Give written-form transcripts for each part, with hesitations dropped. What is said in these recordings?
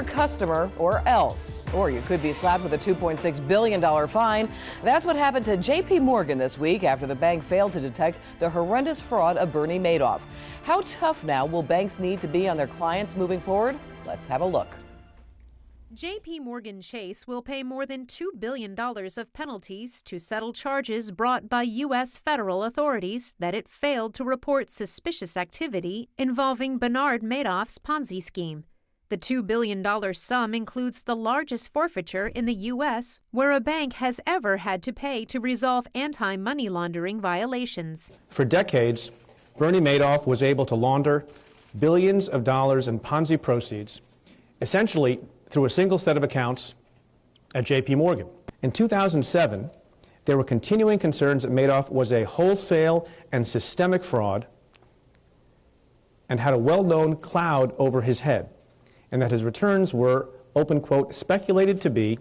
your customer or else. Or you could be slapped with a $2.6 billion fine. That's what happened to J.P.Morgan this week after the bank failed to detect the horrendous fraud of Bernie Madoff. How tough now will banks need to be on their clients moving forward? Let's have a look. J.P.Morgan Chase will pay more than $2 billion of penalties to settle charges brought by U.S. federal authorities that it failed to report suspicious activity involving Bernard Madoff's Ponzi scheme. The $2 billion sum includes the largest forfeiture in the U.S. where a bank has ever had to pay to resolve anti-money laundering violations. For decades, Bernie Madoff was able to launder billions of dollars in Ponzi proceeds, essentially through a single set of accounts at J.P.Morgan. In 2007, there were continuing concerns that Madoff was a wholesale and systemic fraud and had a well-known cloud over his head, and that his returns were, open quote, speculated to be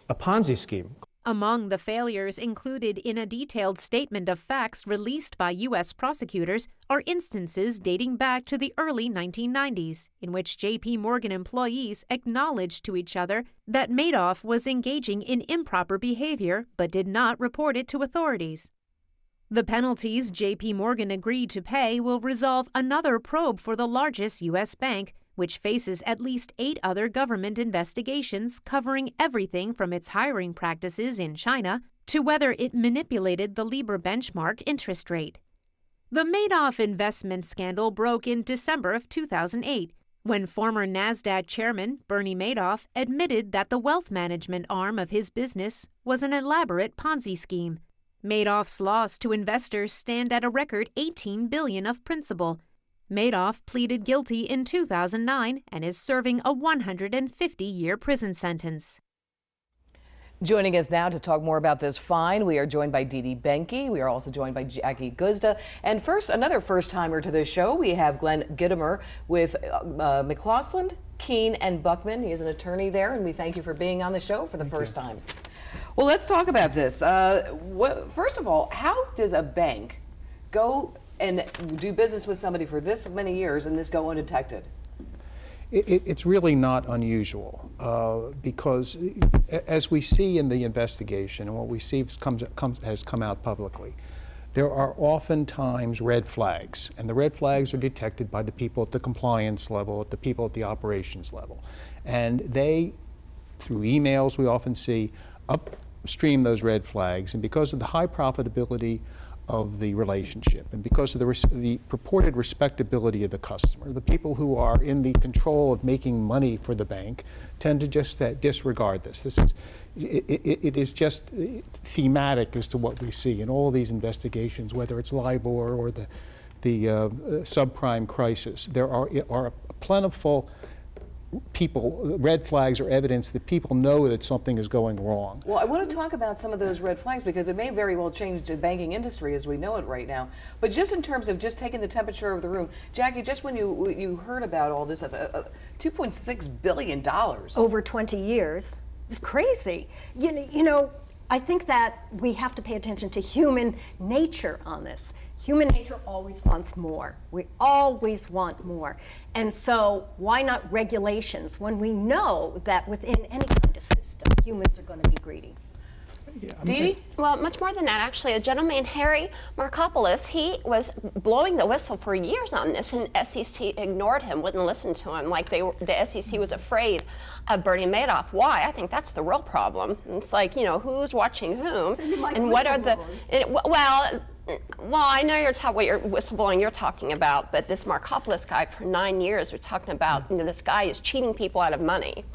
a Ponzi scheme. Among the failures included in a detailed statement of facts released by U.S. prosecutors are instances dating back to the early 1990s, in which J.P.Morgan employees acknowledged to each other that Madoff was engaging in improper behavior but did not report it to authorities. The penalties J.P.Morgan agreed to pay will resolve another probe for the largest U.S. bank, which faces at least 8 other government investigations covering everything from its hiring practices in China to whether it manipulated the Libor benchmark interest rate. The Madoff investment scandal broke in December of 2008, when former NASDAQ chairman Bernie Madoff admitted that the wealth management arm of his business was an elaborate Ponzi scheme. Madoff's loss to investors stand at a record $18 billion of principal. Madoff pleaded guilty in 2009 and is serving a 150-year prison sentence. Joining us now to talk more about this fine, we are joined by Didi Benke. We are also joined by Jackie Guzda. And first, another first-timer to this show, we have Glenn Gitomer with McCausland Keen and Buckman. He is an attorney there, and we thank you for being on the show for the first time. Well, let's talk about this. First of all, how does a bank go and do business with somebody for this many years and this go undetected? It's really not unusual because as we see in the investigation and what we see has come out publicly, there are oftentimes red flags, and the red flags are detected by the people at the compliance level, at the people at the operations level. And they, through emails we often see, upstream those red flags, and because of the high profitability of the relationship and because of the purported respectability of the customer, the people who are in the control of making money for the bank tend to just disregard this. It is just thematic as to what we see in all these investigations, whether it's Libor or the subprime crisis. There are plentiful red flags or evidence that people know that something is going wrong. Well, I want to talk about some of those red flags because it may very well change the banking industry as we know it right now. But just in terms of just taking the temperature of the room, Jackie, just when you heard about all this, $2.6 billion. Over 20 years. It's crazy. You know, I think that we have to pay attention to human nature on this. Human nature always wants more. We always want more. And so why not regulations when we know that within any kind of system, humans are going to be greedy? Yeah, Didi? Well, much more than that, actually. A gentleman, Harry Markopoulos, he was blowing the whistle for years on this, and SEC ignored him, wouldn't listen to him, like the SEC was afraid of Bernie Madoff. Why? I think that's the real problem. It's like, you know, who's watching whom, so you like and what are the... Well, I know what you're whistleblowing you're talking about, but this Markopoulos guy for 9 years, we're talking about, you know, this guy is cheating people out of money.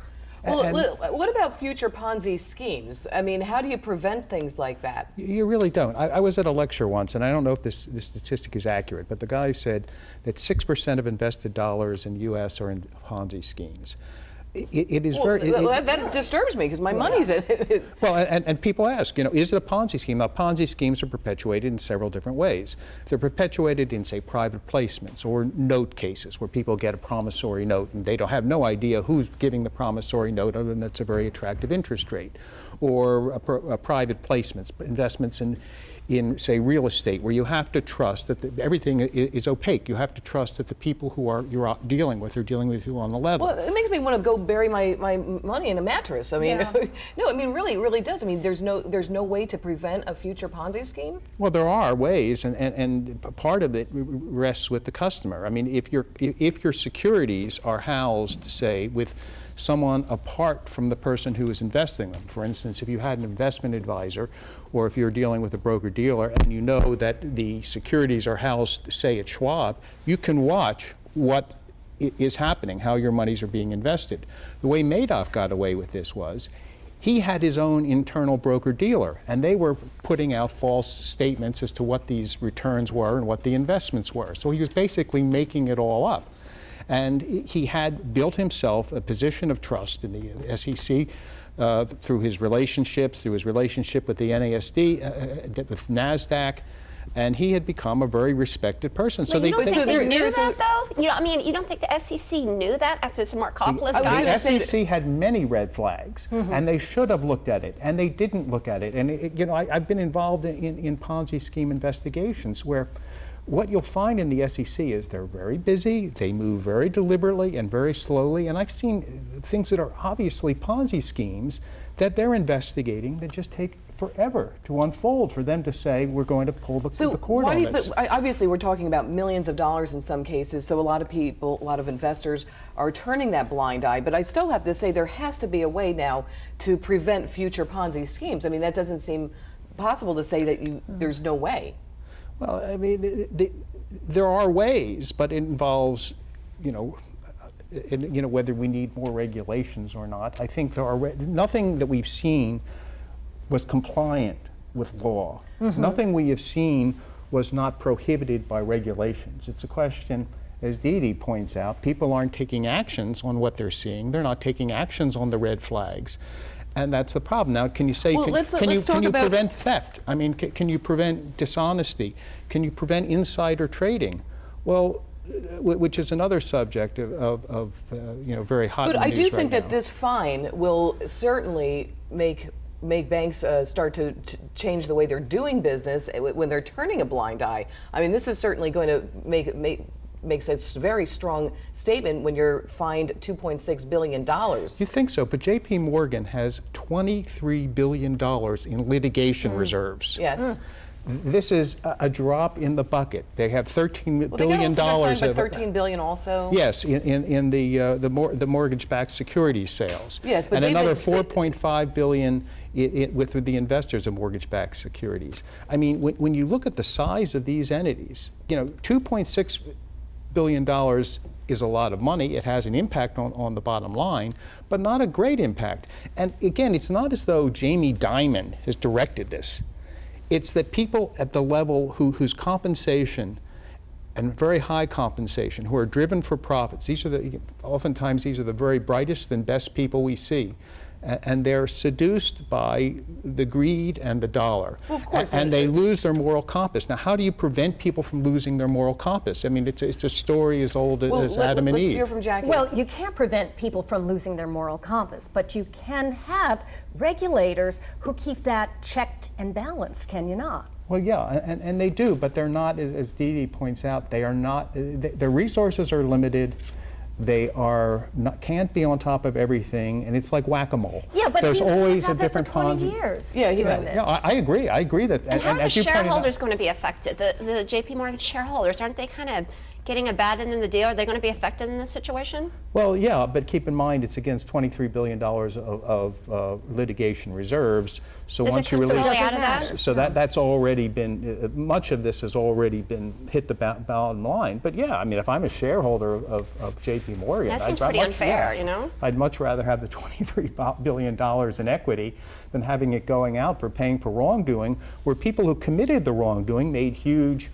Well, what about future Ponzi schemes? I mean, how do you prevent things like that? You really don't. I was at a lecture once, and I don't know if this statistic is accurate, but the guy said that 6% of invested dollars in the U.S. are in Ponzi schemes. It is that disturbs me because my money's in it. Well, and people ask, you know, is it a Ponzi scheme? Now, Ponzi schemes are perpetuated in several different ways. They're perpetuated in, say, private placements or note cases where people get a promissory note and they don't have no idea who's giving the promissory note other than that's a very attractive interest rate. Or private placements, investments in, say, real estate, where you have to trust that everything is opaque. You have to trust that the people who you're dealing with are dealing with you on the level. Well, it makes me want to go bury my money in a mattress. I mean, Yeah. no, I mean, really, it really does. I mean, there's no way to prevent a future Ponzi scheme? Well, there are ways, and part of it rests with the customer. I mean, if your securities are housed, say, with someone apart from the person who is investing them. For instance, if you had an investment advisor, or if you're dealing with a broker-dealer and you know that the securities are housed, say, at Schwab, you can watch what is happening, how your monies are being invested. The way Madoff got away with this was he had his own internal broker-dealer, and they were putting out false statements as to what these returns were and what the investments were. So he was basically making it all up. And he had built himself a position of trust in the SEC through his relationships, through his relationship with the NASD, with NASDAQ, and he had become a very respected person. So they knew that, though? You know, I mean, you don't think the SEC knew that after this Markopoulos guy? The SEC had many red flags, and they should have looked at it, and they didn't look at it. And you know, I've been involved in Ponzi scheme investigations where what you'll find in the SEC is they're very busy, they move very deliberately and very slowly, and I've seen things that are obviously Ponzi schemes that they're investigating that just take forever to unfold for them to say we're going to pull the cord on this. But obviously we're talking about millions of dollars in some cases, so a lot of people, a lot of investors are turning that blind eye, but I still have to say there has to be a way now to prevent future Ponzi schemes. I mean, that doesn't seem possible to say that there's no way. Well, I mean, there are ways, but it involves, you know, whether we need more regulations or not. I think there are nothing that we've seen was compliant with law. Nothing we have seen was not prohibited by regulations. It's a question, as Dee Dee points out, people aren't taking actions on what they're seeing. They're not taking actions on the red flags. And that's the problem. Now, can you say, can you prevent theft? I mean, can you prevent dishonesty? Can you prevent insider trading? Well, which is another subject of you know, very hot. But I do think that this fine will certainly make banks start to change the way they're doing business when they're turning a blind eye. I mean, this is certainly going to makes a very strong statement when you're fined $2.6 billion. You think so, but J.P.Morgan has $23 billion in litigation reserves. Yes. This is a drop in the bucket. They have $13 billion. But $13 billion also. Yes, in the mortgage-backed securities sales. Yes, but and another $4.5 billion with the investors of mortgage-backed securities. I mean, when you look at the size of these entities, you know, $2.6 billion is a lot of money. It has an impact on the bottom line, but not a great impact. And again, it's not as though Jamie Dimon has directed this. It's that people at the level whose compensation, and very high compensation, who are driven for profits, oftentimes these are the very brightest and best people we see. And they're seduced by the greed and the dollar. Well, of course. And they lose their moral compass. Now, how do you prevent people from losing their moral compass? I mean, it's a story as old as Adam and Eve. Let's hear from Jackie. Well, you can't prevent people from losing their moral compass, but you can have regulators who keep that checked and balanced, can you not? Well, yeah, and they do, but they're not, as Dee Dee points out, they are not, their resources are limited. They can't be on top of everything, and it's like whack-a-mole. Yeah, but there's always a different for 20 years. Yeah, I agree. I agree that. And how are the shareholders going to be affected? The J.P.Morgan shareholders, aren't they kind of getting a bad end of the deal? Are they going to be affected in this situation? Well, yeah, but keep in mind it's against $23 billion of litigation reserves. So once you release, out of that? So that's already been, much of this has already been hit the bottom line. But yeah, I mean, if I'm a shareholder of J.P.Morgan, that seems pretty unfair, you know? I'd much rather have the $23 billion in equity than having it going out for paying for wrongdoing, where people who committed the wrongdoing made huge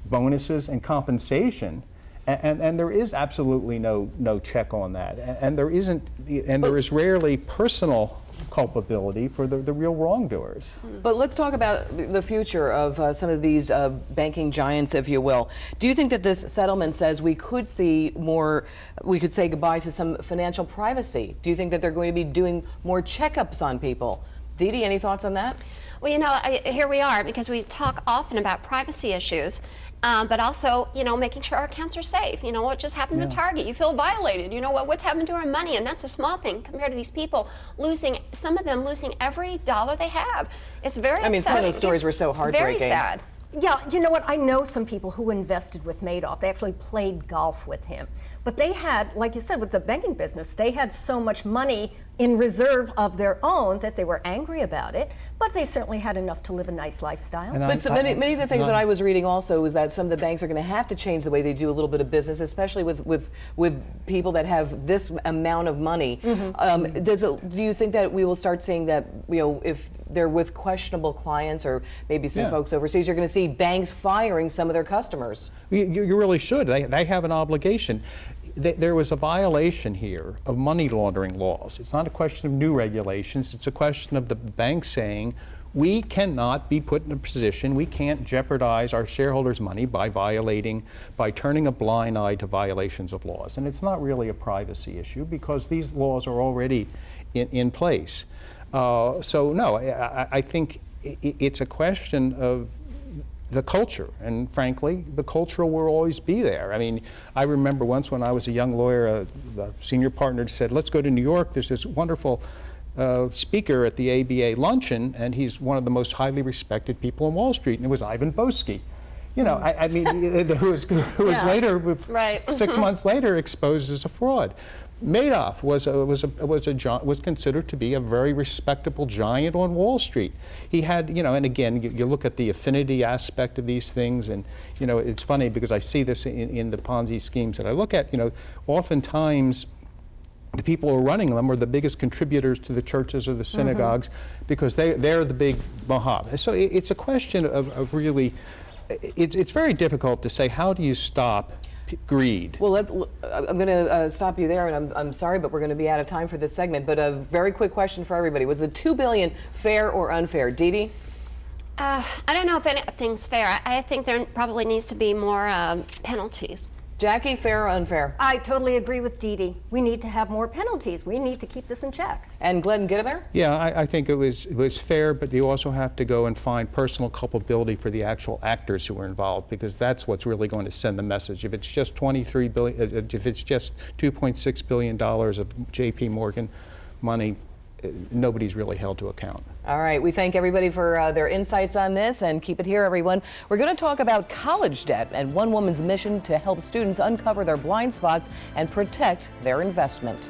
bonuses and compensation, and there is absolutely no check on that, and there isn't, and there is rarely personal culpability for the real wrongdoers. But let's talk about the future of some of these banking giants, if you will. Do you think that this settlement says we could see more, we could say goodbye to some financial privacy? Do you think that they're going to be doing more checkups on people? Dee Dee, any thoughts on that? Well, you know, here we are, because we talk often about privacy issues. but also, you know, making sure our accounts are safe. You know, what just happened to Target? You feel violated. You know, what's happened to our money? And that's a small thing compared to these people losing, some of them losing every dollar they have. It's very upsetting. I mean, some of those stories were so heartbreaking. Very sad. Yeah, you know what? I know some people who invested with Madoff. They actually played golf with him. But they had, like you said, with the banking business, they had so much money in reserve of their own that they were angry about it, but they certainly had enough to live a nice lifestyle. But so many of the things that I was reading also was that some of the banks are going to have to change the way they do a little bit of business, especially with people that have this amount of money. Do you think that we will start seeing that, you know, if they're with questionable clients or maybe some folks overseas, you're going to see banks firing some of their customers? You really should. They have an obligation. There was a violation here of money laundering laws. It's not a question of new regulations. It's a question of the bank saying, we cannot be put in a position, we can't jeopardize our shareholders' money by turning a blind eye to violations of laws. And it's not really a privacy issue because these laws are already in place. So no, I think it's a question of the culture, and frankly, the culture will always be there. I mean, I remember once when I was a young lawyer, a senior partner said, let's go to New York. There's this wonderful speaker at the ABA luncheon, and he's one of the most highly respected people on Wall Street, and it was Ivan Boesky. You know, I mean, who was later, 6 months later, exposed as a fraud. Madoff was considered to be a very respectable giant on Wall Street. He had, you know, and again, you look at the affinity aspect of these things, and you know, it's funny because I see this in the Ponzi schemes that I look at. You know, oftentimes the people who are running them are the biggest contributors to the churches or the synagogues because they're the big mahab. So it's a question of really, it's very difficult to say, how do you stop greed? Well, I'm going to stop you there, and I'm sorry, but we're going to be out of time for this segment. But a very quick question for everybody: was the $2 billion fair or unfair, Dee? I don't know if anything's fair. I think there probably needs to be more penalties. Jackie, fair or unfair? I totally agree with Dee. We need to have more penalties. We need to keep this in check. And Glenn Gitomer? Yeah, I think it was fair, but you also have to go and find personal culpability for the actual actors who were involved, because that's what's really going to send the message. If it's just $23 billion, if it's just $2.6 billion of J.P.Morgan money, nobody's really held to account. All right, we thank everybody for their insights on this, and keep it here, everyone. We're going to talk about college debt and one woman's mission to help students uncover their blind spots and protect their investment.